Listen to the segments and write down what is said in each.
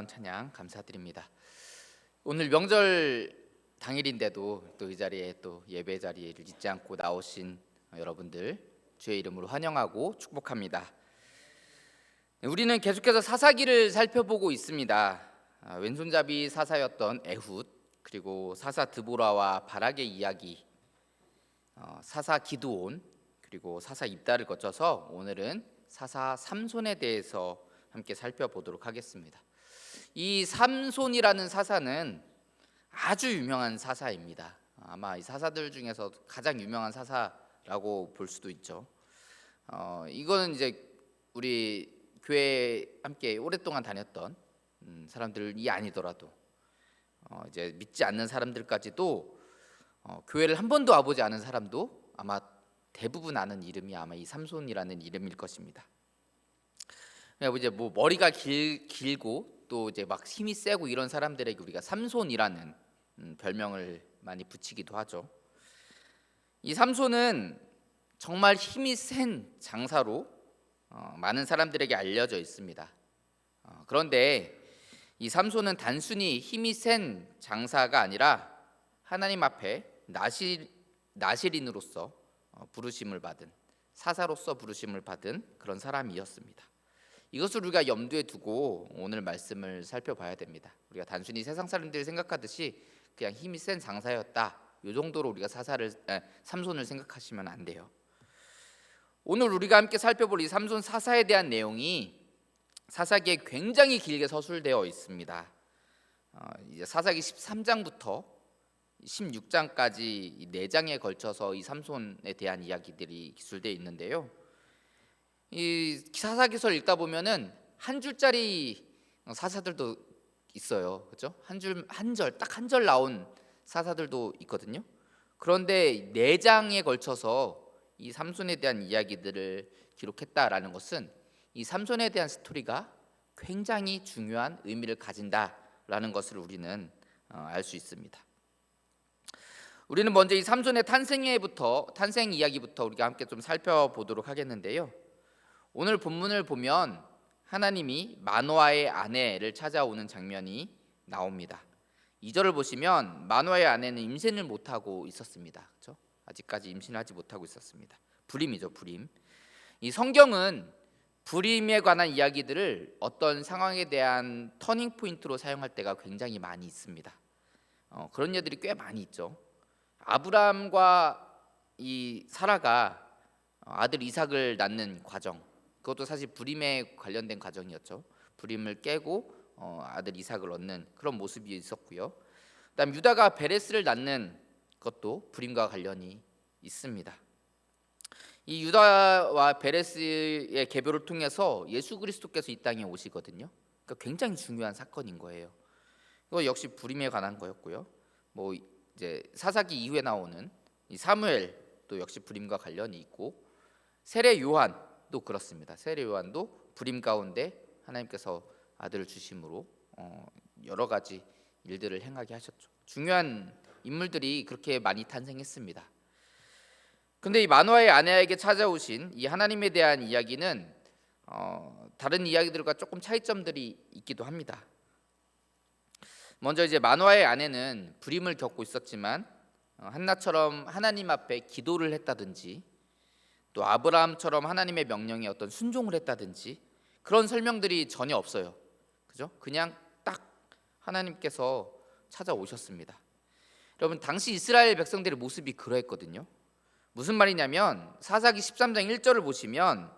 찬양 감사드립니다. 오늘 명절 당일인데도 또 이 자리에 또 예배 자리를 잊지 않고 나오신 여러분들 주의 이름으로 환영하고 축복합니다. 우리는 계속해서 사사기를 살펴보고 있습니다. 왼손잡이 사사였던 에훗, 그리고 사사 드보라와 바락의 이야기, 사사 기드온, 그리고 사사 입다를 거쳐서 오늘은 사사 삼손에 대해서 함께 살펴보도록 하겠습니다. 이 삼손이라는 사사는 아주 유명한 사사입니다. 아마 이 사사들 중에서 가장 유명한 사사라고 볼 수도 있죠. 이거는 이제 우리 교회에 함께 오랫동안 다녔던 사람들이 아니더라도 이제 믿지 않는 사람들까지도 교회를 한 번도 와보지 않은 사람도 아마 대부분 아는 이름이 아마 이 삼손이라는 이름일 것입니다. 이제 뭐 머리가 길고 또 이제 막 힘이 세고 이런 사람들에게 우리가 삼손이라는 별명을 많이 붙이기도 하죠. 이 삼손은 정말 힘이 센 장사로 많은 사람들에게 알려져 있습니다. 그런데 이 삼손은 단순히 힘이 센 장사가 아니라 하나님 앞에 나실인으로서 부르심을 받은, 사사로서 부르심을 받은 그런 사람이었습니다. 이것을 우리가 염두에 두고 오늘 말씀을 살펴봐야 됩니다. 우리가 단순히 세상 사람들이 생각하듯이 그냥 힘이 센 장사였다, 이 정도로 우리가 삼손을 생각하시면 안 돼요. 오늘 우리가 함께 살펴볼 이 삼손 사사에 대한 내용이 사사기에 굉장히 길게 서술되어 있습니다. 이제 사사기 13장부터 16장까지 4장에 걸쳐서 이 삼손에 대한 이야기들이 기술되어 있는데요. 이 사사기서를 읽다 보면은 한 줄짜리 사사들도 있어요, 그렇죠? 딱 한 절 나온 사사들도 있거든요. 그런데 4장에 걸쳐서 이 삼손에 대한 이야기들을 기록했다라는 것은 이 삼손에 대한 스토리가 굉장히 중요한 의미를 가진다라는 것을 우리는 알 수 있습니다. 우리는 먼저 이 삼손의 탄생 이야기부터 우리가 함께 좀 살펴보도록 하겠는데요. 오늘 본문을 보면 하나님이 마노아의 아내를 찾아오는 장면이 나옵니다. 2절을 보시면 마노아의 아내는 임신을 못하고 있었습니다. 그렇죠? 아직까지 임신하지 못하고 있었습니다. 불임이죠, 불임. 이 성경은 불임에 관한 이야기들을 어떤 상황에 대한 터닝 포인트로 사용할 때가 굉장히 많이 있습니다. 그런 예들이 꽤 많이 있죠. 아브라함과 이 사라가 아들 이삭을 낳는 과정, 그것도 사실 불임에 관련된 과정이었죠. 불임을 깨고 아들 이삭을 얻는 그런 모습이 있었고요. 그다음 유다가 베레스를 낳는 것도 불임과 관련이 있습니다. 이 유다와 베레스의 계보를 통해서 예수 그리스도께서 이 땅에 오시거든요. 그러니까 굉장히 중요한 사건인 거예요. 이거 역시 불임에 관한 거였고요. 뭐 이제 사사기 이후에 나오는 이 사무엘도 역시 불임과 관련이 있고, 세례 요한도 그렇습니다. 세례 요한도 불임 가운데 하나님께서 아들을 주심으로 여러 가지 일들을 행하게 하셨죠. 중요한 인물들이 그렇게 많이 탄생했습니다. 근데 이 마노아의 아내에게 찾아오신 이 하나님에 대한 이야기는 다른 이야기들과 조금 차이점들이 있기도 합니다. 먼저 이제 마노아의 아내는 불임을 겪고 있었지만 한나처럼 하나님 앞에 기도를 했다든지, 또 아브라함처럼 하나님의 명령에 어떤 순종을 했다든지 그런 설명들이 전혀 없어요. 그죠? 그냥 딱 하나님께서 찾아오셨습니다. 여러분, 당시 이스라엘 백성들의 모습이 그러했거든요. 무슨 말이냐면 사사기 13장 1절을 보시면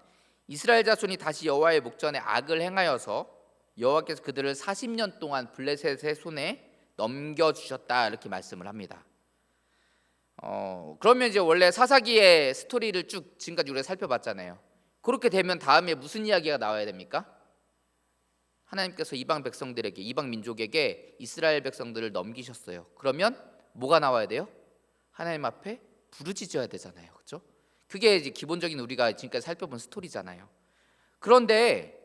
이스라엘 자손이 다시 여호와의 목전에 악을 행하여서 여호와께서 그들을 40년 동안 블레셋의 손에 넘겨주셨다, 이렇게 말씀을 합니다. 그러면 이제 원래 사사기의 스토리를 쭉 지금까지 우리가 살펴봤잖아요. 그렇게 되면 다음에 무슨 이야기가 나와야 됩니까? 하나님께서 이방 백성들에게, 이방 민족에게 이스라엘 백성들을 넘기셨어요. 그러면 뭐가 나와야 돼요? 하나님 앞에 부르짖어야 되잖아요, 그렇죠? 그게 이제 기본적인 우리가 지금까지 살펴본 스토리잖아요. 그런데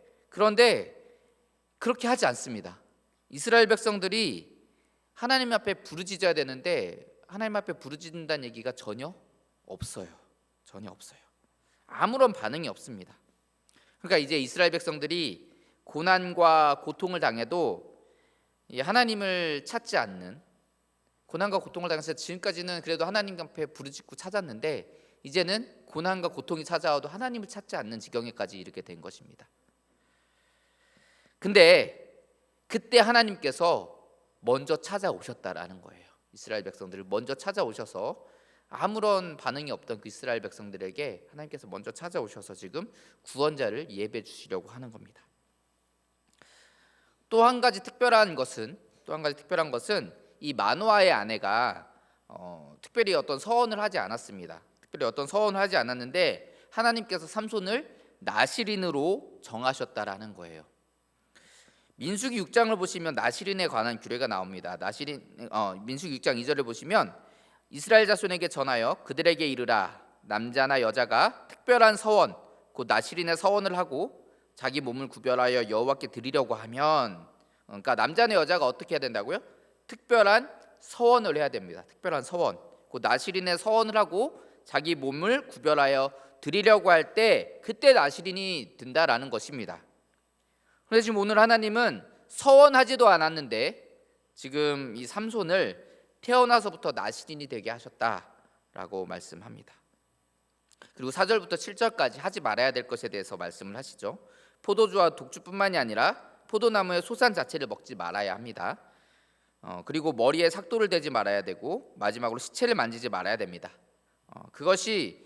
그렇게 하지 않습니다. 이스라엘 백성들이 하나님 앞에 부르짖어야 되는데 하나님 앞에 부르짖는다는 얘기가 전혀 없어요. 아무런 반응이 없습니다. 그러니까 이제 이스라엘 백성들이 고난과 고통을 당해도 이 하나님을 찾지 않는, 고난과 고통을 당해서 지금까지는 그래도 하나님 앞에 부르짖고 찾았는데 이제는 고난과 고통이 찾아와도 하나님을 찾지 않는 지경에까지 이르게 된 것입니다. 근데 그때 하나님께서 먼저 찾아오셨다라는 거예요. 이스라엘 백성들을 먼저 찾아오셔서 아무런 반응이 없던 그 이스라엘 백성들에게 하나님께서 먼저 찾아오셔서 지금 구원자를 예배해 주시려고 하는 겁니다. 또 한 가지 특별한 것은 이 마노아의 아내가 특별히 어떤 서원을 하지 않았습니다. 특별히 어떤 서원을 하지 않았는데 하나님께서 삼손을 나실인으로 정하셨다라는 거예요. 민수기 6장을 보시면 나실인에 관한 규례가 나옵니다. 민수기 6장 2절을 보시면 이스라엘 자손에게 전하여 그들에게 이르라, 남자나 여자가 특별한 서원 곧 나실인의 서원을 하고 자기 몸을 구별하여 여호와께 드리려고 하면, 그러니까 남자나 여자가 어떻게 해야 된다고요? 특별한 서원을 해야 됩니다. 특별한 서원 곧 나실인의 서원을 하고 자기 몸을 구별하여 드리려고 할 때 그때 나실인이 된다라는 것입니다. 그런데 지금 오늘 하나님은 서원하지도 않았는데 지금 이 삼손을 태어나서부터 나실인이 되게 하셨다라고 말씀합니다. 그리고 4절부터 7절까지 하지 말아야 될 것에 대해서 말씀을 하시죠. 포도주와 독주뿐만이 아니라 포도나무의 소산 자체를 먹지 말아야 합니다. 그리고 머리에 삭도를 대지 말아야 되고 마지막으로 시체를 만지지 말아야 됩니다. 그것이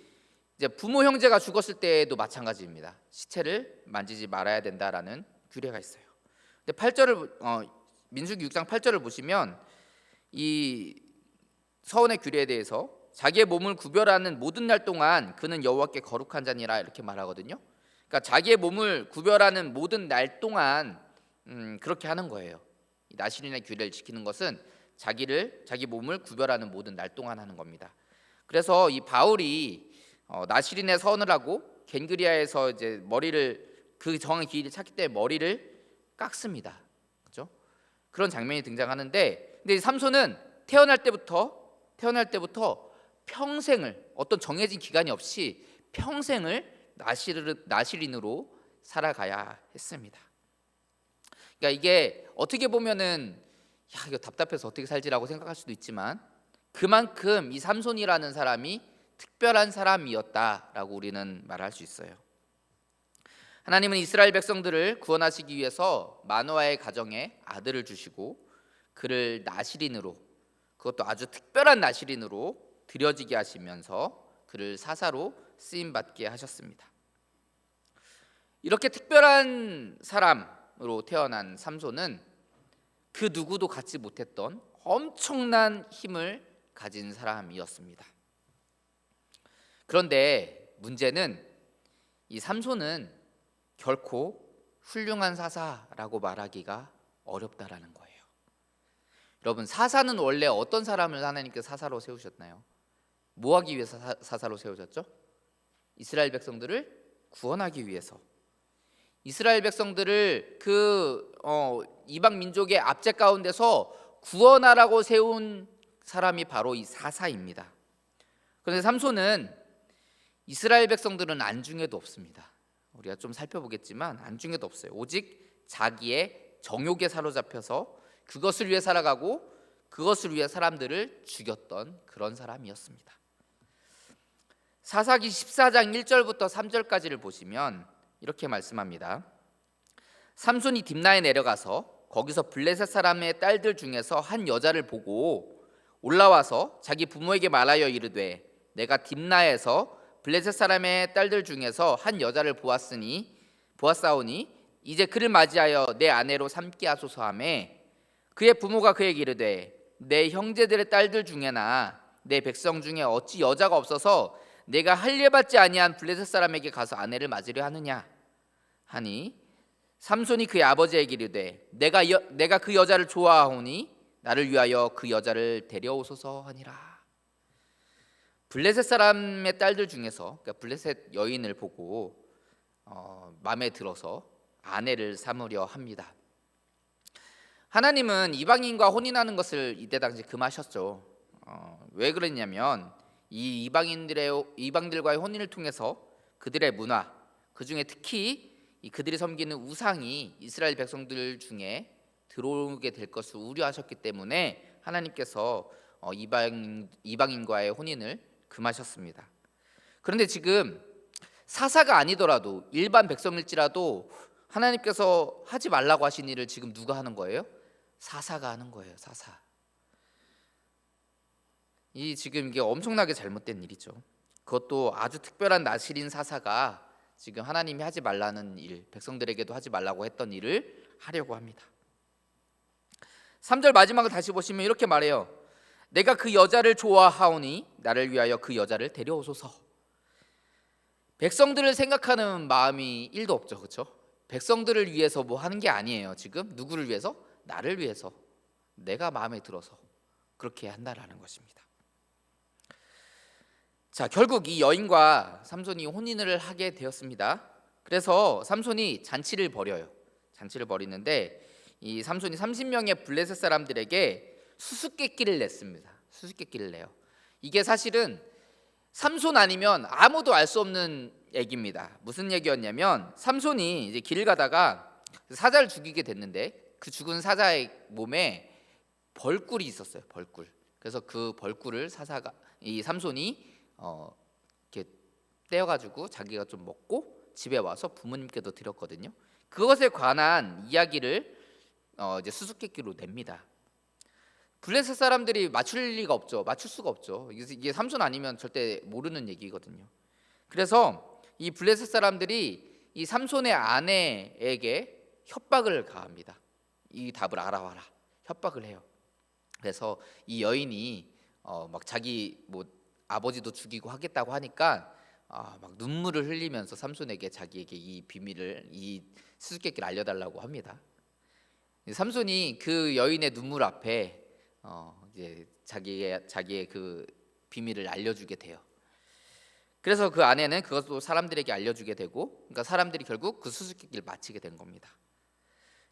이제 부모 형제가 죽었을 때에도 마찬가지입니다. 시체를 만지지 말아야 된다라는 규례가 있어요. 근데 8절을 민수기 6장 8절을 보시면 이 서원의 규례에 대해서 자기의 몸을 구별하는 모든 날 동안 그는 여호와께 거룩한 자니라 이렇게 말하거든요. 그러니까 자기의 몸을 구별하는 모든 날 동안 그렇게 하는 거예요. 나실인의 규례를 지키는 것은 자기 몸을 구별하는 모든 날 동안 하는 겁니다. 그래서 이 바울이 나실인의 서원을 하고 겐그리아에서 이제 머리를 그 정한 길이를 찾기 때문에 머리를 깎습니다. 그렇죠? 그런 장면이 등장하는데, 근데 삼손은 태어날 때부터 평생을 어떤 정해진 기간이 없이 평생을 나실인으로 살아가야 했습니다. 그러니까 이게 어떻게 보면은 이거 답답해서 어떻게 살지라고 생각할 수도 있지만 그만큼 이 삼손이라는 사람이 특별한 사람이었다라고 우리는 말할 수 있어요. 하나님은 이스라엘 백성들을 구원하시기 위해서 마노아의 가정에 아들을 주시고 그를 나실인으로, 그것도 아주 특별한 나실인으로 드려지게 하시면서 그를 사사로 쓰임받게 하셨습니다. 이렇게 특별한 사람으로 태어난 삼손은 그 누구도 갖지 못했던 엄청난 힘을 가진 사람이었습니다. 그런데 문제는 이 삼손은 결코 훌륭한 사사라고 말하기가 어렵다라는 거예요. 여러분, 사사는 원래 어떤 사람을 하나님께서 사사로 세우셨나요? 뭐 하기 위해서 사사로 세우셨죠? 이스라엘 백성들을 구원하기 위해서. 이스라엘 백성들을 그 이방 민족의 압제 가운데서 구원하라고 세운 사람이 바로 이 사사입니다. 그런데 삼손은 이스라엘 백성들은 안중에도 없습니다. 우리가 좀 살펴보겠지만 안중에도 없어요. 오직 자기의 정욕에 사로잡혀서 그것을 위해 살아가고 그것을 위해 사람들을 죽였던 그런 사람이었습니다. 사사기 14장 1절부터 3절까지를 보시면 이렇게 말씀합니다. 삼손이 딥나에 내려가서 거기서 블레셋 사람의 딸들 중에서 한 여자를 보고 올라와서 자기 부모에게 말하여 이르되 내가 딥나에서 블레셋 사람의 딸들 중에서 한 여자를 보았사오니 이제 그를 맞이하여 내 아내로 삼게 하소서 하매 그의 부모가 그에게 이르되 내 형제들의 딸들 중에나 내 백성 중에 어찌 여자가 없어서 내가 할례받지 아니한 블레셋 사람에게 가서 아내를 맞으려 하느냐 하니 삼손이 그의 아버지에게 이르되 내가 그 여자를 좋아하오니 나를 위하여 그 여자를 데려오소서 하니라. 블레셋 사람의 딸들 중에서, 그러니까 블레셋 여인을 보고 마음에 들어서 아내를 삼으려 합니다. 하나님은 이방인과 혼인하는 것을 이때 당시 금하셨죠. 왜 그랬냐면 이 이방들과의 혼인을 통해서 그들의 문화, 그 중에 특히 그들이 섬기는 우상이 이스라엘 백성들 중에 들어오게 될 것을 우려하셨기 때문에 하나님께서 이방인과의 혼인을 금하셨습니다. 그런데 지금 사사가 아니더라도 일반 백성일지라도 하나님께서 하지 말라고 하신 일을 지금 누가 하는 거예요? 사사가 하는 거예요. 사사. 지금 이게 엄청나게 잘못된 일이죠. 그것도 아주 특별한 나실인 사사가 지금 하나님이 하지 말라는 일, 백성들에게도 하지 말라고 했던 일을 하려고 합니다. 3절 마지막을 다시 보시면 이렇게 말해요. 내가 그 여자를 좋아하오니 나를 위하여 그 여자를 데려오소서. 백성들을 생각하는 마음이 1도 없죠. 그렇죠? 백성들을 위해서 뭐 하는 게 아니에요. 지금 누구를 위해서? 나를 위해서, 내가 마음에 들어서 그렇게 한다라는 것입니다. 자, 결국 이 여인과 삼손이 혼인을 하게 되었습니다. 그래서 삼손이 잔치를 벌여요. 잔치를 벌이는데 이 삼손이 30명의 블레셋 사람들에게 수수께끼를 냈습니다. 수수께끼를 내요. 이게 사실은 삼손 아니면 아무도 알 수 없는 얘기입니다. 무슨 얘기였냐면 삼손이 이제 길을 가다가 사자를 죽이게 됐는데 그 죽은 사자의 몸에 벌꿀이 있었어요. 벌꿀. 그래서 그 벌꿀을 이 삼손이 이렇게 떼어가지고 자기가 좀 먹고 집에 와서 부모님께도 드렸거든요. 그것에 관한 이야기를 이제 수수께끼로 냅니다. 블레셋 사람들이 맞출 리가 없죠. 맞출 수가 없죠. 이게 삼손 아니면 절대 모르는 얘기거든요. 그래서 이 블레셋 사람들이 이 삼손의 아내에게 협박을 가합니다. 이 답을 알아와라. 협박을 해요. 그래서 이 여인이 막 자기 뭐 아버지도 죽이고 하겠다고 하니까 막 눈물을 흘리면서 삼손에게 자기에게 이 비밀을, 이 수수께끼를 알려달라고 합니다. 삼손이 그 여인의 눈물 앞에 이제 자기의 그 비밀을 알려주게 돼요. 그래서 그 아내는 그것도 사람들에게 알려주게 되고, 그러니까 사람들이 결국 그 수수께끼를 마치게 된 겁니다.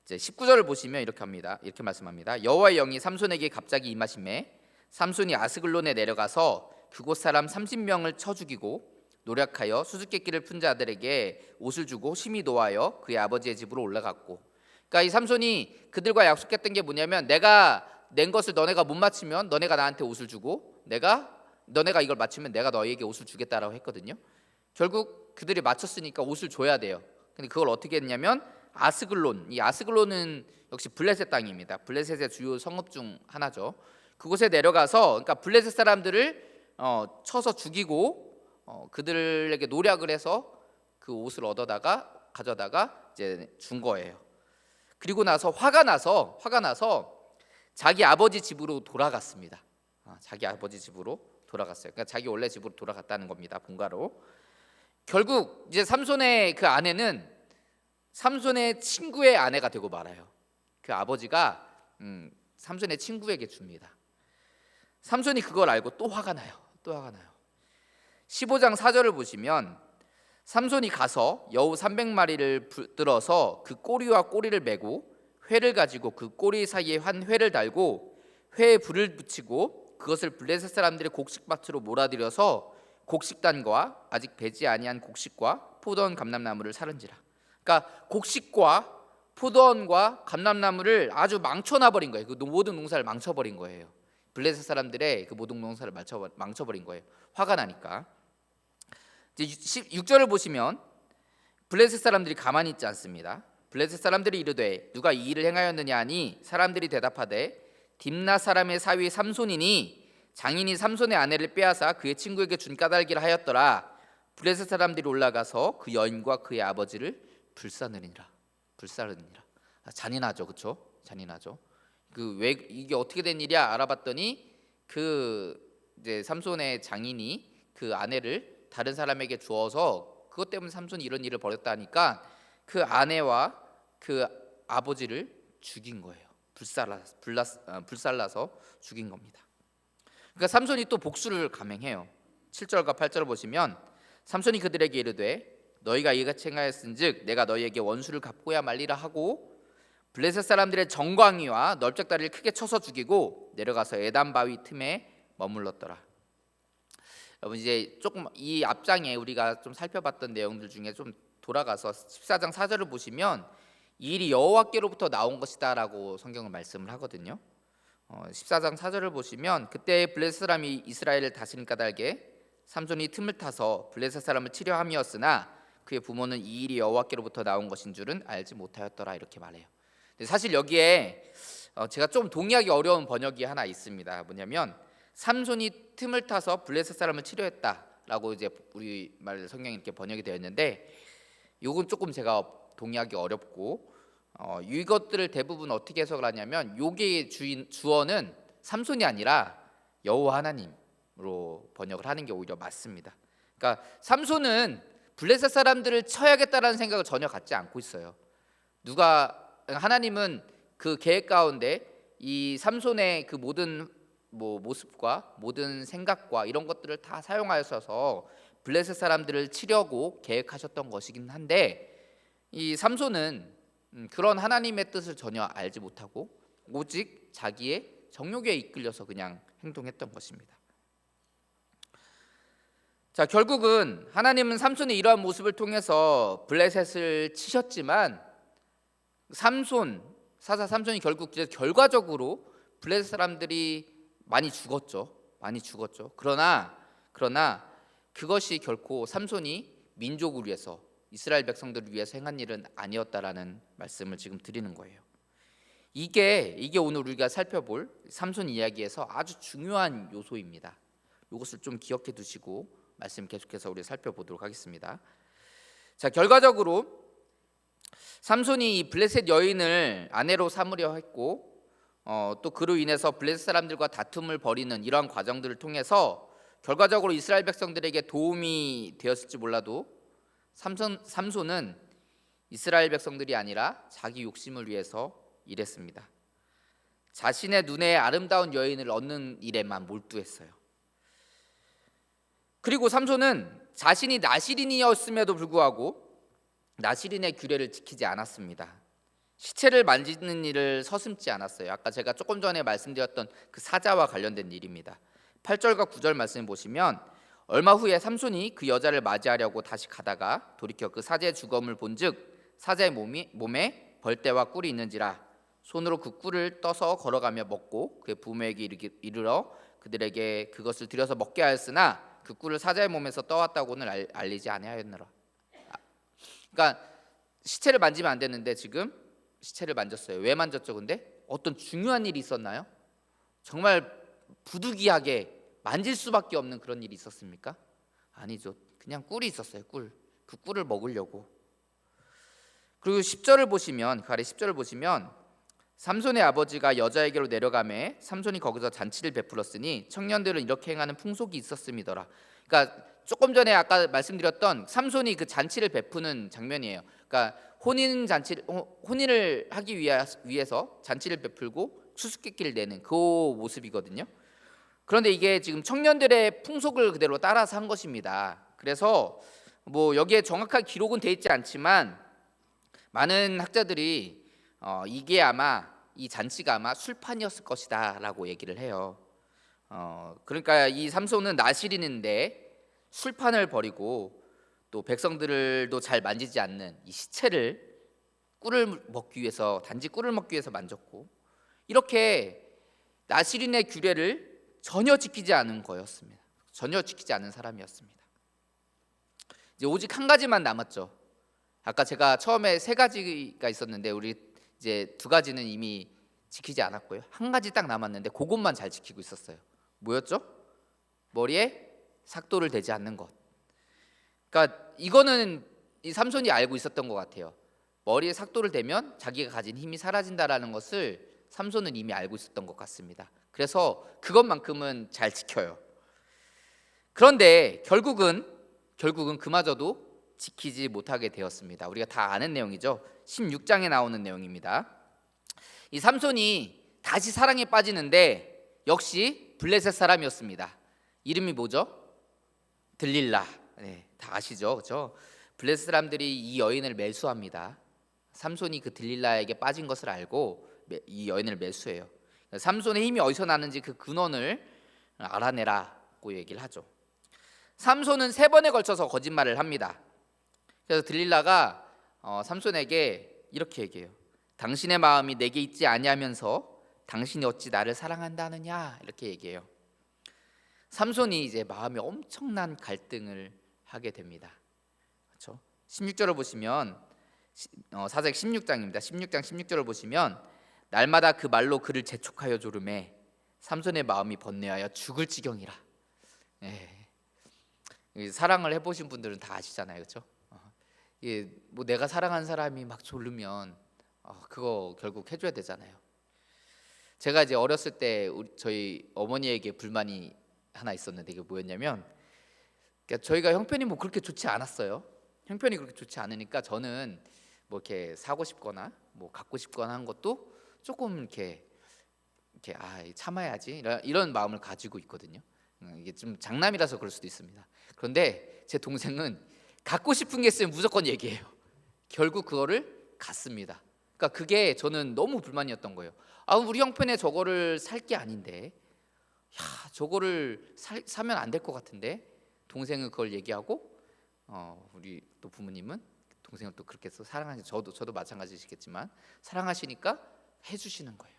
이제 19절을 보시면 이렇게 합니다. 이렇게 말씀합니다. 여호와의 영이 삼손에게 갑자기 임하심에 삼손이 아스글론에 내려가서 그곳 사람 30명을 쳐 죽이고 노력하여 수수께끼를 푼 자들에게 옷을 주고 심히 노하여 그의 아버지의 집으로 올라갔고. 그러니까 이 삼손이 그들과 약속했던 게 뭐냐면, 내가 낸 것을 너네가 못 맞추면 너네가 나한테 옷을 주고, 너네가 이걸 맞추면 내가 너희에게 옷을 주겠다라고 했거든요. 결국 그들이 맞췄으니까 옷을 줘야 돼요. 근데 그걸 어떻게 했냐면 아스글론, 이 아스글론은 역시 블레셋 땅입니다. 블레셋의 주요 성읍 중 하나죠. 그곳에 내려가서, 그러니까 블레셋 사람들을 쳐서 죽이고 그들에게 노략을 해서 그 옷을 가져다가 이제 준 거예요. 그리고 나서 화가 나서 자기 아버지 집으로 돌아갔습니다. 자기 아버지 집으로 돌아갔어요. 그러니까 자기 원래 집으로 돌아갔다는 겁니다. 본가로. 결국 이제 삼손의 그 아내는 삼손의 친구의 아내가 되고 말아요. 그 아버지가 삼손의 친구에게 줍니다. 삼손이 그걸 알고 또 화가 나요. 15장 4절을 보시면 삼손이 가서 여우 300마리를 붙들어서 그 꼬리와 꼬리를 메고 회를 가지고 그 꼬리 사이에 한 회를 달고 회에 불을 붙이고 그것을 블레셋 사람들의 곡식밭으로 몰아들여서 곡식단과 아직 배지 아니한 곡식과 포도원 감람나무를 사른지라. 그러니까 곡식과 포도원과 감람나무를 아주 망쳐놔버린 거예요. 그 모든 농사를 망쳐버린 거예요. 블레셋 사람들의 그 모든 농사를 망쳐버린 거예요. 화가 나니까. 이제 6절을 보시면 블레셋 사람들이 가만히 있지 않습니다. 블레셋 사람들이 이르되 누가 이 일을 행하였느냐 하니 사람들이 대답하되 딥나 사람의 사위 삼손이니 장인이 삼손의 아내를 빼앗아 그의 친구에게 준 까닭이라 하였더라. 블레셋 사람들이 올라가서 그 여인과 그의 아버지를 불사르니라. 잔인하죠, 그렇죠? 잔인하죠. 왜 이게 어떻게 된 일이야 알아봤더니 이제 삼손의 장인이 그 아내를 다른 사람에게 주어서 그것 때문에 삼손이 이런 일을 벌였다니까 그 아내와 그 아버지를 죽인 거예요. 불살라서 죽인 겁니다. 그러니까 삼손이 또 복수를 감행해요. 7절과 8절을 보시면 삼손이 그들에게 이르되 너희가 이같이 행하였은즉 내가 너희에게 원수를 갚고야 말리라 하고 블레셋 사람들의 정광이와 넓적다리를 크게 쳐서 죽이고 내려가서 에담 바위 틈에 머물렀더라. 여러분 이제 조금 이 앞장에 우리가 좀 살펴봤던 내용들 중에 좀 돌아가서 14장 4절을 보시면 이 일이 여호와께로부터 나온 것이다라고 성경은 말씀을 하거든요. 14장 4절을 보시면 그때 블레셋 사람이 이스라엘을 다스린 까닭에 삼손이 틈을 타서 블레셋 사람을 치려 함이었으나 그의 부모는 이 일이 여호와께로부터 나온 것인 줄은 알지 못하였더라 이렇게 말해요. 근데 사실 여기에 제가 좀 동의하기 어려운 번역이 하나 있습니다. 뭐냐면 삼손이 틈을 타서 블레셋 사람을 치려 했다라고 이제 우리 말 성경에 이렇게 번역이 되어 있는데 이건 조금 제가 동의하기 어렵고 이것들을 대부분 어떻게 해석을 하냐면 요게 주어는 삼손이 아니라 여호와 하나님으로 번역을 하는 게 오히려 맞습니다. 그러니까 삼손은 블레셋 사람들을 쳐야겠다라는 생각을 전혀 갖지 않고 있어요. 하나님은 그 계획 가운데 이 삼손의 그 모든 모습과 모든 생각과 이런 것들을 다 사용하셔서 블레셋 사람들을 치려고 계획하셨던 것이긴 한데 이 삼손은 그런 하나님의 뜻을 전혀 알지 못하고 오직 자기의 정욕에 이끌려서 그냥 행동했던 것입니다. 자, 결국은 하나님은 삼손의 이러한 모습을 통해서 블레셋을 치셨지만 사사 삼손이 결과적으로 블레셋 사람들이 많이 죽었죠. 그러나 그것이 결코 삼손이 민족을 위해서 이스라엘 백성들을 위해서 행한 일은 아니었다라는 말씀을 지금 드리는 거예요. 이게 오늘 우리가 살펴볼 삼손 이야기에서 아주 중요한 요소입니다. 이것을 좀 기억해 두시고 말씀 계속해서 우리 살펴보도록 하겠습니다. 자, 결과적으로 삼손이 이 블레셋 여인을 아내로 삼으려 했고 또 그로 인해서 블레셋 사람들과 다툼을 벌이는 이러한 과정들을 통해서 결과적으로 이스라엘 백성들에게 도움이 되었을지 몰라도 삼손은 이스라엘 백성들이 아니라 자기 욕심을 위해서 일했습니다. 자신의 눈에 아름다운 여인을 얻는 일에만 몰두했어요. 그리고 삼손은 자신이 나실인이었음에도 불구하고 나실인의 규례를 지키지 않았습니다. 시체를 만지는 일을 서슴지 않았어요. 아까 제가 조금 전에 말씀드렸던 그 사자와 관련된 일입니다. 8절과 9절 말씀 보시면 얼마 후에 삼손이 그 여자를 맞이하려고 다시 가다가 돌이켜 그 사자의 주검을 본즉 사자의 몸에 벌떼와 꿀이 있는지라 손으로 그 꿀을 떠서 걸어가며 먹고 그의 부모에게 이르러 그들에게 그것을 들여서 먹게 하였으나 그 꿀을 사자의 몸에서 떠왔다고는 알리지 아니하였느라. 그러니까 시체를 만지면 안 됐는데 지금 시체를 만졌어요. 왜 만졌죠? 근데 어떤 중요한 일이 있었나요? 정말 부득이하게 만질 수밖에 없는 그런 일이 있었습니까? 아니죠. 그냥 꿀이 있었어요. 그 꿀을 먹으려고. 그리고 10절을 보시면 그 아래 10절을 보시면 삼손의 아버지가 여자에게로 내려가매 삼손이 거기서 잔치를 베풀었으니 청년들은 이렇게 행하는 풍속이 있었음이더라. 그러니까 조금 전에 아까 말씀드렸던 삼손이 그 잔치를 베푸는 장면이에요. 그러니까 혼인을 하기 위해서 잔치를 베풀고 수수께끼를 내는 그 모습이거든요. 그런데 이게 지금 청년들의 풍속을 그대로 따라서 한 것입니다. 그래서 여기에 정확한 기록은 돼 있지 않지만 많은 학자들이 이게 아마 이 잔치가 아마 술판이었을 것이다라고 얘기를 해요. 그러니까 이 삼손은 나실인인데 술판을 벌이고 또 백성들도 잘 만지지 않는 이 시체를 단지 꿀을 먹기 위해서 만졌고 이렇게 나실인의 규례를 전혀 지키지 않은 거였습니다. 전혀 지키지 않은 사람이었습니다. 이제 오직 한 가지만 남았죠. 아까 제가 처음에 세 가지가 있었는데 우리 이제 두 가지는 이미 지키지 않았고요. 한 가지 딱 남았는데 그것만 잘 지키고 있었어요. 뭐였죠? 머리에 삭도를 대지 않는 것. 그러니까 이거는 이 삼손이 알고 있었던 것 같아요. 머리에 삭도를 대면 자기가 가진 힘이 사라진다라는 것을 삼손은 이미 알고 있었던 것 같습니다. 그래서 그것만큼은 잘 지켜요. 그런데 결국은 그마저도 지키지 못하게 되었습니다. 우리가 다 아는 내용이죠. 16장에 나오는 내용입니다. 이 삼손이 다시 사랑에 빠지는데 역시 블레셋 사람이었습니다. 이름이 뭐죠? 들릴라. 네, 다 아시죠? 그렇죠? 블레셋 사람들이 이 여인을 매수합니다. 삼손이 그 들릴라에게 빠진 것을 알고 이 여인을 매수해요. 삼손의 힘이 어디서 나는지 그 근원을 알아내라고 얘기를 하죠. 삼손은 3번에 걸쳐서 거짓말을 합니다. 그래서 들릴라가 삼손에게 이렇게 얘기해요. 당신의 마음이 내게 있지 아니하면서 당신이 어찌 나를 사랑한다느냐 이렇게 얘기해요. 삼손이 이제 마음에 엄청난 갈등을 하게 됩니다. 그렇죠? 16절을 보시면 사사기 16장입니다. 16장 16절을 보시면 날마다 그 말로 그를 재촉하여 조르매 삼손의 마음이 번뇌하여 죽을 지경이라. 사랑을 해보신 분들은 다 아시잖아요, 그렇죠? 뭐 내가 사랑한 사람이 막 졸르면 그거 결국 해줘야 되잖아요. 제가 이제 어렸을 때 저희 어머니에게 불만이 하나 있었는데 이게 뭐였냐면, 그러니까 저희가 형편이 뭐 그렇게 좋지 않았어요. 형편이 그렇게 좋지 않으니까 저는 뭐 이렇게 사고 싶거나 뭐 갖고 싶거나 한 것도 조금 이렇게 참아야지 이런 마음을 가지고 있거든요. 이게 좀 장남이라서 그럴 수도 있습니다. 그런데 제 동생은 갖고 싶은 게 있으면 무조건 얘기해요. 결국 그거를 갖습니다. 그러니까 그게 저는 너무 불만이었던 거예요. 우리 형편에 저거를 살 게 아닌데, 저거를 사면 안 될 것 같은데. 동생은 그걸 얘기하고, 우리 또 부모님은 동생을 또 그렇게 해서 사랑하시. 저도 마찬가지시겠지만 사랑하시니까 해주시는 거예요.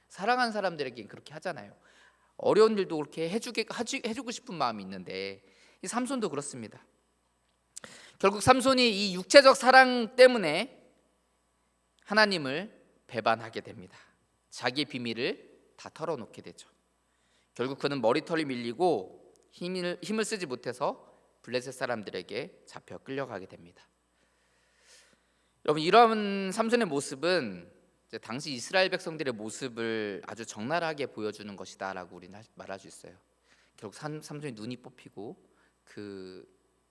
사랑하는 사람들에겐 그렇게 하잖아요. 어려운 일도 그렇게 해주고 싶은 마음이 있는데, 이 삼손도 그렇습니다. 결국 삼손이 이 육체적 사랑 때문에 하나님을 배반하게 됩니다. 자기의 비밀을 다 털어놓게 되죠. 결국 그는 머리털이 밀리고 힘을 쓰지 못해서 블레셋 사람들에게 잡혀 끌려가게 됩니다. 여러분, 이런 삼손의 모습은 이제 당시 이스라엘 백성들의 모습을 아주 적나라하게 보여주는 것이다라고 우리는 말할 수 있어요. 결국 삼손이 눈이 뽑히고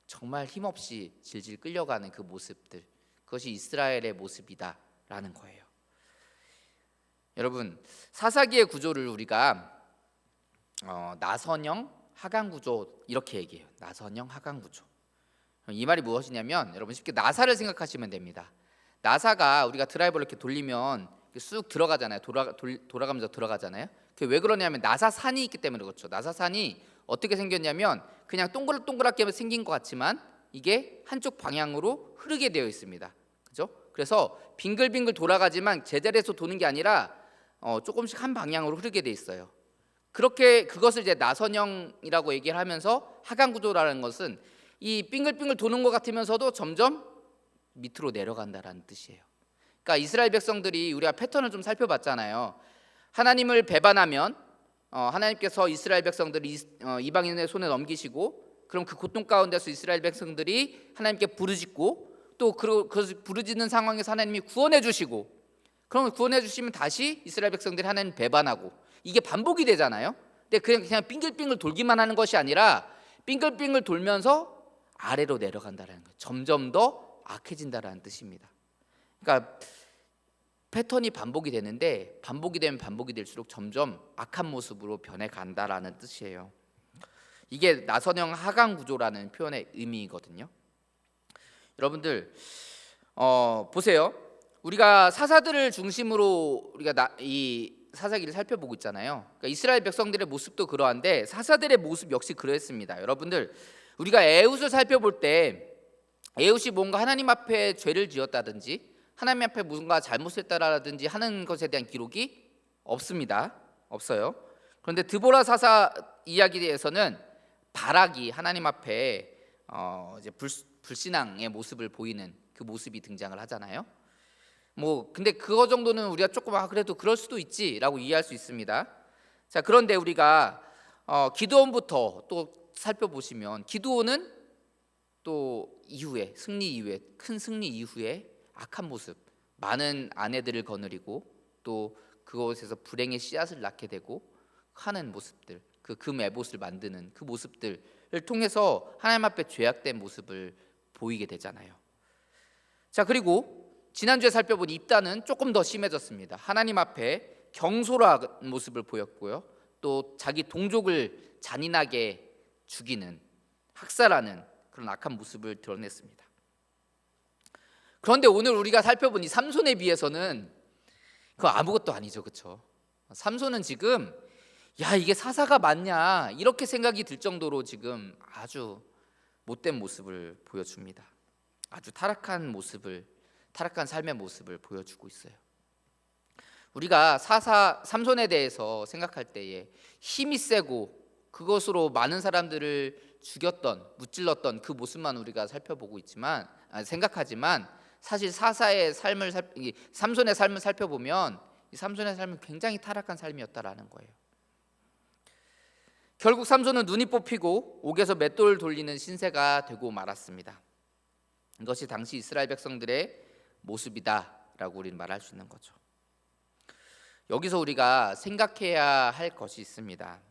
정말 힘없이 질질 끌려가는 그 모습들, 그것이 이스라엘의 모습이다라는 거예요. 여러분, 사사기의 구조를 우리가 나선형 하강 구조 이렇게 얘기해요. 나선형 하강 구조. 이 말이 무엇이냐면, 여러분 쉽게 나사를 생각하시면 됩니다. 나사가 우리가 드라이버를 이렇게 돌리면 쑥 들어가잖아요. 돌아가면서 들어가잖아요. 그게 왜 그러냐면 나사산이 있기 때문에 그렇죠. 나사산이 어떻게 생겼냐면 그냥 동그랗게 생긴 것 같지만 이게 한쪽 방향으로 흐르게 되어 있습니다. 그죠? 그래서 빙글빙글 돌아가지만 제자리에서 도는 게 아니라 조금씩 한 방향으로 흐르게 돼 있어요. 그것을 이제 나선형이라고 얘기를 하면서 하강 구조라는 것은 이 빙글빙글 도는 것 같으면서도 점점 밑으로 내려간다라는 뜻이에요. 그러니까 이스라엘 백성들이 우리가 패턴을 좀 살펴봤잖아요. 하나님을 배반하면 하나님께서 이스라엘 백성들을 이방인의 손에 넘기시고, 그럼 그 고통 가운데서 이스라엘 백성들이 하나님께 부르짖고, 또 그 부르짖는 상황에서 하나님이 구원해 주시고, 그럼 구원해 주시면 다시 이스라엘 백성들이 하나님 배반하고, 이게 반복이 되잖아요. 근데 그냥 빙글빙글 돌기만 하는 것이 아니라 빙글빙글 돌면서 아래로 내려간다는 거예요. 점점 더 악해진다라는 뜻입니다. 그러니까 패턴이 반복이 되는데 반복이 되면 반복이 될수록 점점 악한 모습으로 변해간다라는 뜻이에요. 이게 나선형 하강 구조라는 표현의 의미거든요. 여러분들 보세요. 우리가 사사들을 중심으로 우리가 이 사사기를 살펴보고 있잖아요. 그러니까 이스라엘 백성들의 모습도 그러한데 사사들의 모습 역시 그랬습니다. 여러분들, 우리가 에훗을 살펴볼 때 에훗이 뭔가 하나님 앞에 죄를 지었다든지 하나님 앞에 뭔가 잘못했다라든지 하는 것에 대한 기록이 없습니다. 없어요. 그런데 드보라 사사 이야기에서는 바락이 하나님 앞에 이제 불신앙의 모습을 보이는 그 모습이 등장을 하잖아요. 근데 그거 정도는 우리가 조금 그래도 그럴 수도 있지라고 이해할 수 있습니다. 자, 그런데 우리가 기드온부터 또 살펴보시면 기드온은 또 큰 승리 이후에 악한 모습, 많은 아내들을 거느리고 또 그곳에서 불행의 씨앗을 낳게 되고 하는 모습들, 그 금에봇을 만드는 그 모습들을 통해서 하나님 앞에 죄악된 모습을 보이게 되잖아요. 자, 그리고 지난주에 살펴본 입단은 조금 더 심해졌습니다. 하나님 앞에 경솔한 모습을 보였고요. 또 자기 동족을 잔인하게 죽이는, 학살하는 그런 악한 모습을 드러냈습니다. 그런데 오늘 우리가 살펴본 이 삼손에 비해서는 그거 아무것도 아니죠, 그렇죠? 삼손은 지금 이게 사사가 맞냐 이렇게 생각이 들 정도로 지금 아주 못된 모습을 보여줍니다. 아주 타락한 모습을 타락한 삶의 모습을 보여주고 있어요. 우리가 삼손에 대해서 생각할 때에 힘이 세고 그것으로 많은 사람들을 죽였던, 무찔렀던 그 모습만 우리가 살펴보고 있지만 생각하지만 사실 삼손의 삶을 살펴보면 이 삼손의 삶은 굉장히 타락한 삶이었다라는 거예요. 결국 삼손은 눈이 뽑히고 옥에서 맷돌을 돌리는 신세가 되고 말았습니다. 이것이 당시 이스라엘 백성들의 모습이다라고 우리는 말할 수 있는 거죠. 여기서 우리가 생각해야 할 것이 있습니다.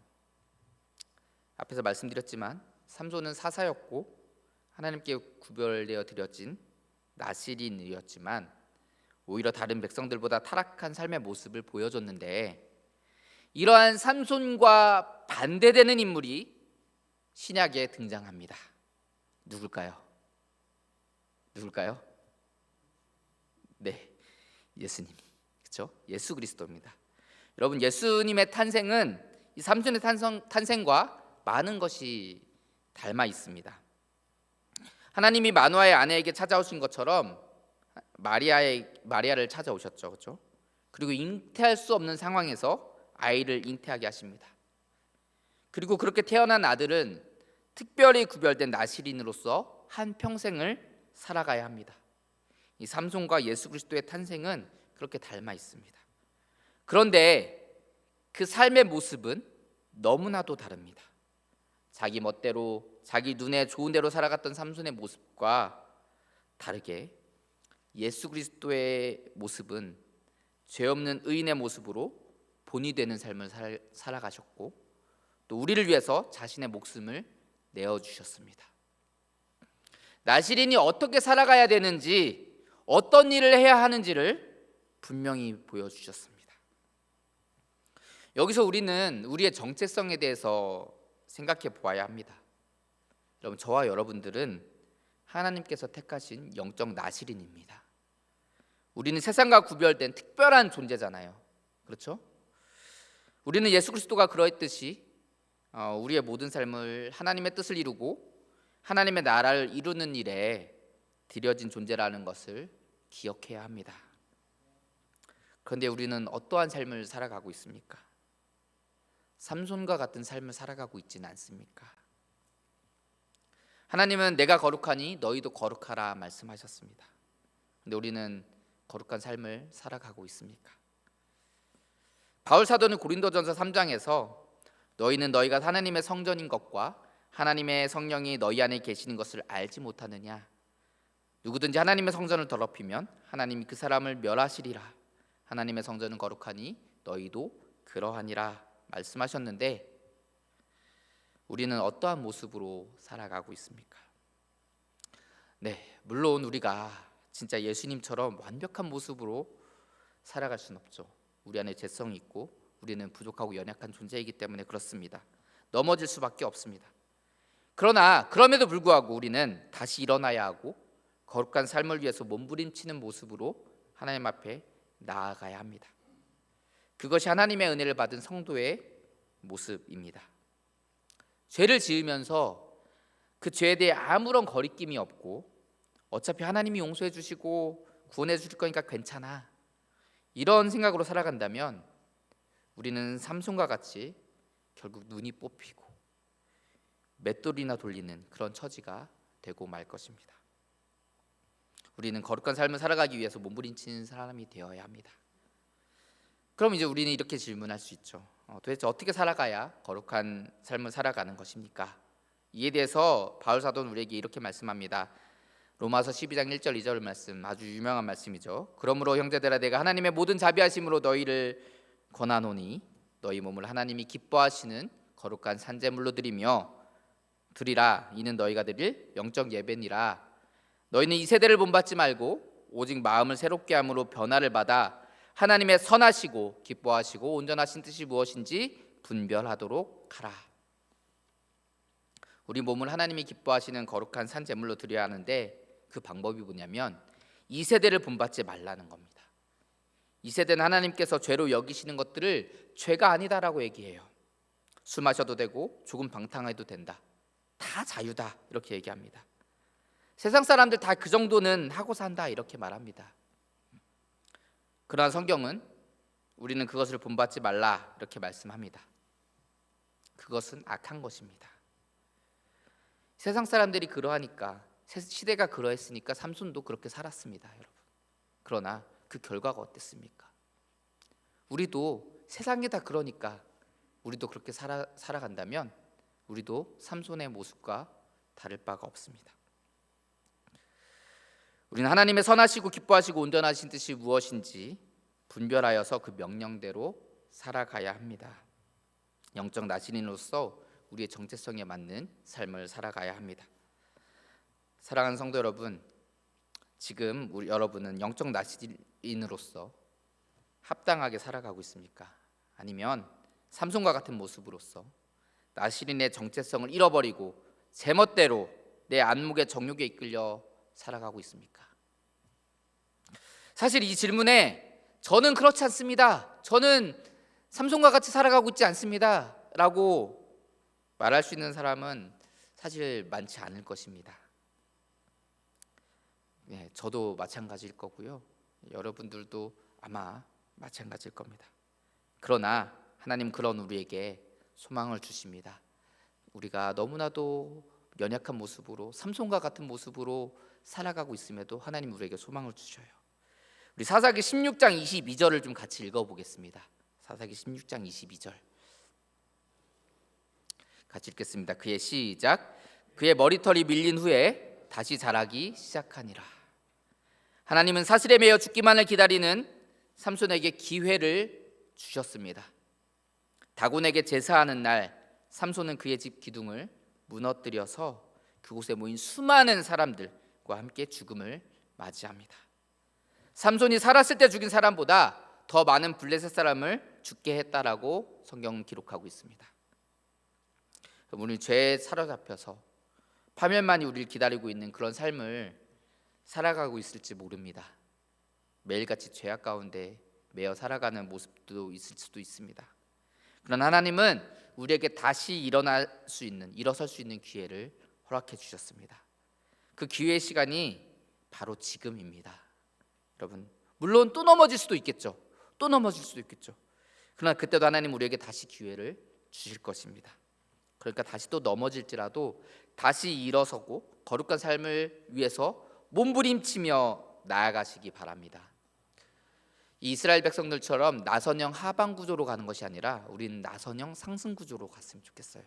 앞에서 말씀드렸지만 삼손은 사사였고 하나님께 구별되어 드려진 나실인이었지만 오히려 다른 백성들보다 타락한 삶의 모습을 보여줬는데, 이러한 삼손과 반대되는 인물이 신약에 등장합니다. 누굴까요? 네, 예수님. 그렇죠? 예수 그리스도입니다. 여러분, 예수님의 탄생은 이 삼손의 탄생과 많은 것이 닮아 있습니다. 하나님이 마누아의 아내에게 찾아오신 것처럼 마리아를 찾아오셨죠. 그렇죠? 그리고 잉태할 수 없는 상황에서 아이를 잉태하게 하십니다. 그리고 그렇게 태어난 아들은 특별히 구별된 나실인으로서 한 평생을 살아가야 합니다. 이 삼손과 예수 그리스도의 탄생은 그렇게 닮아 있습니다. 그런데 그 삶의 모습은 너무나도 다릅니다. 자기 멋대로 자기 눈에 좋은 대로 살아갔던 삼손의 모습과 다르게 예수 그리스도의 모습은 죄 없는 의인의 모습으로 본이 되는 삶을 살아가셨고 또 우리를 위해서 자신의 목숨을 내어주셨습니다. 나실인이 어떻게 살아가야 되는지, 어떤 일을 해야 하는지를 분명히 보여주셨습니다. 여기서 우리는 우리의 정체성에 대해서 생각해 보아야 합니다. 여러분, 저와 여러분들은 하나님께서 택하신 영적 나실인입니다. 우리는 세상과 구별된 특별한 존재잖아요. 그렇죠? 우리는 예수 그리스도가 그러했듯이 우리의 모든 삶을 하나님의 뜻을 이루고 하나님의 나라를 이루는 일에 드려진 존재라는 것을 기억해야 합니다. 그런데 우리는 어떠한 삶을 살아가고 있습니까? 삼손과 같은 삶을 살아가고 있지는 않습니까? 하나님은 내가 거룩하니 너희도 거룩하라 말씀하셨습니다. 그런데 우리는 거룩한 삶을 살아가고 있습니까? 바울 사도는 고린도전서 3장에서 너희는 너희가 하나님의 성전인 것과 하나님의 성령이 너희 안에 계시는 것을 알지 못하느냐? 누구든지 하나님의 성전을 더럽히면 하나님이 그 사람을 멸하시리라. 하나님의 성전은 거룩하니 너희도 그러하니라 말씀하셨는데, 우리는 어떠한 모습으로 살아가고 있습니까? 네, 물론 우리가 진짜 예수님처럼 완벽한 모습으로 살아갈 수는 없죠. 우리 안에 죄성이 있고 우리는 부족하고 연약한 존재이기 때문에 그렇습니다. 넘어질 수밖에 없습니다. 그러나 그럼에도 불구하고 우리는 다시 일어나야 하고 거룩한 삶을 위해서 몸부림치는 모습으로 하나님 앞에 나아가야 합니다. 그것이 하나님의 은혜를 받은 성도의 모습입니다. 죄를 지으면서 그 죄에 대해 아무런 거리낌이 없고 어차피 하나님이 용서해 주시고 구원해 주실 거니까 괜찮아, 이런 생각으로 살아간다면 우리는 삼손과 같이 결국 눈이 뽑히고 맷돌이나 돌리는 그런 처지가 되고 말 것입니다. 우리는 거룩한 삶을 살아가기 위해서 몸부림치는 사람이 되어야 합니다. 그럼 이제 우리는 이렇게 질문할 수 있죠. 도대체 어떻게 살아가야 거룩한 삶을 살아가는 것입니까? 이에 대해서 바울 사도는 우리에게 이렇게 말씀합니다. 로마서 12장 1절 2절 말씀, 아주 유명한 말씀이죠. 그러므로 형제들아, 내가 하나님의 모든 자비하심으로 너희를 권하노니 너희 몸을 하나님이 기뻐하시는 거룩한 산제물로 드리라. 이는 너희가 드릴 영적 예배니라. 너희는 이 세대를 본받지 말고 오직 마음을 새롭게 함으로 변화를 받아 하나님의 선하시고 기뻐하시고 온전하신 뜻이 무엇인지 분별하도록 하라. 우리 몸을 하나님이 기뻐하시는 거룩한 산제물로 드려야 하는데 그 방법이 뭐냐면 이 세대를 본받지 말라는 겁니다. 이 세대는 하나님께서 죄로 여기시는 것들을 죄가 아니다라고 얘기해요. 술 마셔도 되고 조금 방탕해도 된다, 다 자유다, 이렇게 얘기합니다. 세상 사람들 다 그 정도는 하고 산다 이렇게 말합니다. 그러나 성경은 우리는 그것을 본받지 말라 이렇게 말씀합니다. 그것은 악한 것입니다. 세상 사람들이 그러하니까, 시대가 그러했으니까 삼손도 그렇게 살았습니다, 여러분. 그러나 그 결과가 어땠습니까? 우리도 세상이 다 그러니까 우리도 그렇게 살아간다면 우리도 삼손의 모습과 다를 바가 없습니다. 우리는 하나님의 선하시고 기뻐하시고 온전하신 뜻이 무엇인지 분별하여서 그 명령대로 살아가야 합니다. 영적 나시린으로서 우리의 정체성에 맞는 삶을 살아가야 합니다. 사랑하는 성도 여러분, 지금 여러분은 영적 나시린으로서 합당하게 살아가고 있습니까? 아니면 삼손과 같은 모습으로서 나시린의 정체성을 잃어버리고 제멋대로 내 안목의 정욕에 이끌려 살아가고 있습니까? 사실 이 질문에 저는 그렇지 않습니다, 저는 삼손과 같이 살아가고 있지 않습니다 라고 말할 수 있는 사람은 사실 많지 않을 것입니다. 네, 저도 마찬가지일 거고요, 여러분들도 아마 마찬가지일 겁니다. 그러나 하나님 그런 우리에게 소망을 주십니다. 우리가 너무나도 연약한 모습으로 삼손과 같은 모습으로 살아가고 있음에도 하나님 우리에게 소망을 주셔요. 우리 사사기 16장 22절을 좀 같이 읽어보겠습니다. 사사기 16장 22절 같이 읽겠습니다. 그의 시작. 그의 머리털이 밀린 후에 다시 자라기 시작하니라. 하나님은 사슬에 매여 죽기만을 기다리는 삼손에게 기회를 주셨습니다. 다곤에게 제사하는 날 삼손은 그의 집 기둥을 무너뜨려서 그곳에 모인 수많은 사람들과 함께 죽음을 맞이합니다. 삼손이 살았을 때 죽인 사람보다 더 많은 블레셋 사람을 죽게 했다라고 성경은 기록하고 있습니다. 우리 죄에 사로잡혀서 파멸만이 우리를 기다리고 있는 그런 삶을 살아가고 있을지 모릅니다. 매일같이 죄악 가운데 매여 살아가는 모습도 있을 수도 있습니다. 그러나 하나님은 우리에게 다시 일어설 수 있는 기회를 허락해 주셨습니다. 그 기회의 시간이 바로 지금입니다. 여러분, 물론 또 넘어질 수도 있겠죠. 그러나 그때도 하나님 우리에게 다시 기회를 주실 것입니다. 그러니까 다시 또 넘어질지라도 다시 일어서고 거룩한 삶을 위해서 몸부림치며 나아가시기 바랍니다. 이 이스라엘 백성들처럼 나선형 하방 구조로 가는 것이 아니라 우리는 나선형 상승 구조로 갔으면 좋겠어요.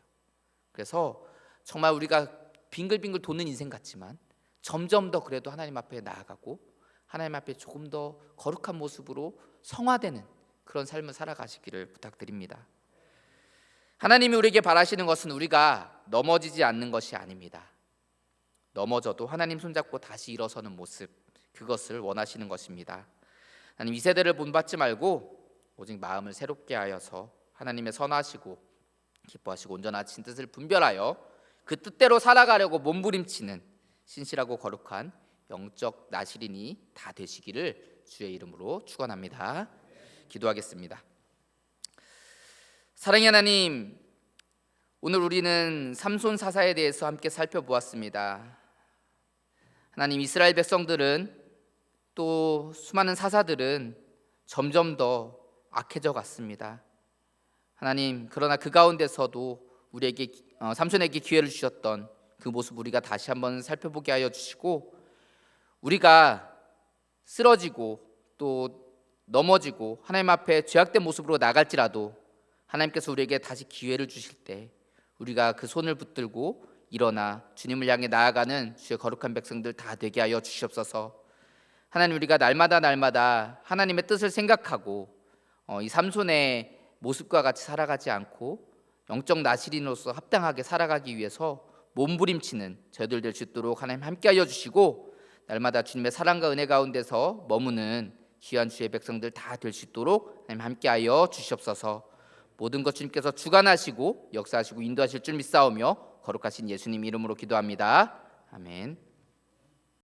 그래서 정말 우리가 빙글빙글 도는 인생 같지만 점점 더 그래도 하나님 앞에 나아가고 하나님 앞에 조금 더 거룩한 모습으로 성화되는 그런 삶을 살아가시기를 부탁드립니다. 하나님이 우리에게 바라시는 것은 우리가 넘어지지 않는 것이 아닙니다. 넘어져도 하나님 손잡고 다시 일어서는 모습, 그것을 원하시는 것입니다. 하나님, 이 세대를 본받지 말고 오직 마음을 새롭게 하여서 하나님의 선하시고 기뻐하시고 온전하신 뜻을 분별하여 그 뜻대로 살아가려고 몸부림치는 신실하고 거룩한 영적 나시린이 다 되시기를 주의 이름으로 축원합니다. 기도하겠습니다. 사랑의 하나님, 오늘 우리는 삼손 사사에 대해서 함께 살펴보았습니다. 하나님, 이스라엘 백성들은 또 수많은 사사들은 점점 더 악해져 갔습니다. 하나님, 그러나 그 가운데서도 우리에게 삼손에게 기회를 주셨던 그 모습 우리가 다시 한번 살펴보게 하여 주시고, 우리가 쓰러지고 또 넘어지고 하나님 앞에 죄악된 모습으로 나갈지라도 하나님께서 우리에게 다시 기회를 주실 때 우리가 그 손을 붙들고 일어나 주님을 향해 나아가는 주의 거룩한 백성들 다 되게 하여 주시옵소서. 하나님, 우리가 날마다 하나님의 뜻을 생각하고 이 삼손의 모습과 같이 살아가지 않고 영적 나시린으로서 합당하게 살아가기 위해서 몸부림치는 저희들 될 수 있도록 하나님 함께 하여 주시고, 날마다 주님의 사랑과 은혜 가운데서 머무는 귀한 주의 백성들 다 될 수 있도록 하나님 함께 하여 주시옵소서. 모든 것 주님께서 주관하시고 역사하시고 인도하실 줄 믿사오며 거룩하신 예수님 이름으로 기도합니다. 아멘.